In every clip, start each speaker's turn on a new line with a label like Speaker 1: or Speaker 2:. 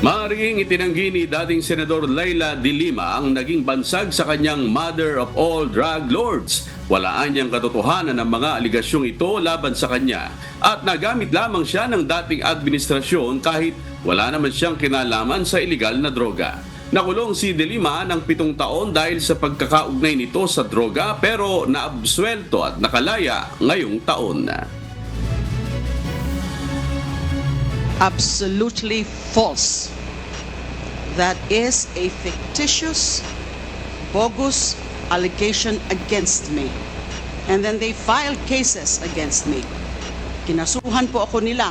Speaker 1: Maaaring itinanggi ni dating Senador Leila de Lima ang naging bansag sa kanyang mother of all drug lords. Walaan niyang katotohanan ng mga aligasyong ito laban sa kanya at nagamit lamang siya ng dating administrasyon kahit wala naman siyang kinalaman sa ilegal na droga. Nakulong si de Lima ng 7 taon dahil sa pagkakaugnay nito sa droga pero naabsuelto at nakalaya ngayong taon.
Speaker 2: Absolutely false. That is a fictitious, bogus allegation against me. And then they filed cases against me. Kinasuhan po ako nila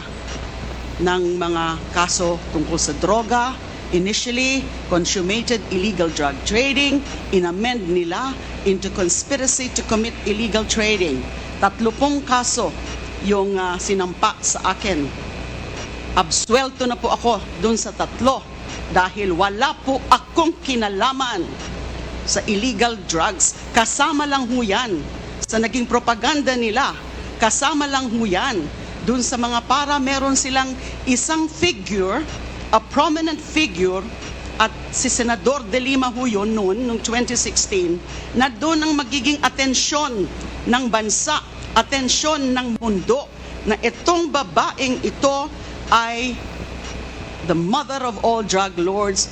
Speaker 2: ng mga kaso tungkol sa droga. Initially, consummated illegal drug trading. Inamend nila into conspiracy to commit illegal trading. 30 kaso yung sinampa sa akin. Absuelto na po ako dun sa 3 dahil wala po akong kinalaman sa illegal drugs. Kasama lang ho yan sa naging propaganda nila. Kasama lang ho yan dun sa mga meron silang isang figure, a prominent figure, at si Senador de Lima ho yun noong 2016, na doon ang magiging atensyon ng bansa, atensyon ng mundo, na itong babaeng ito ay the mother of all drug lords,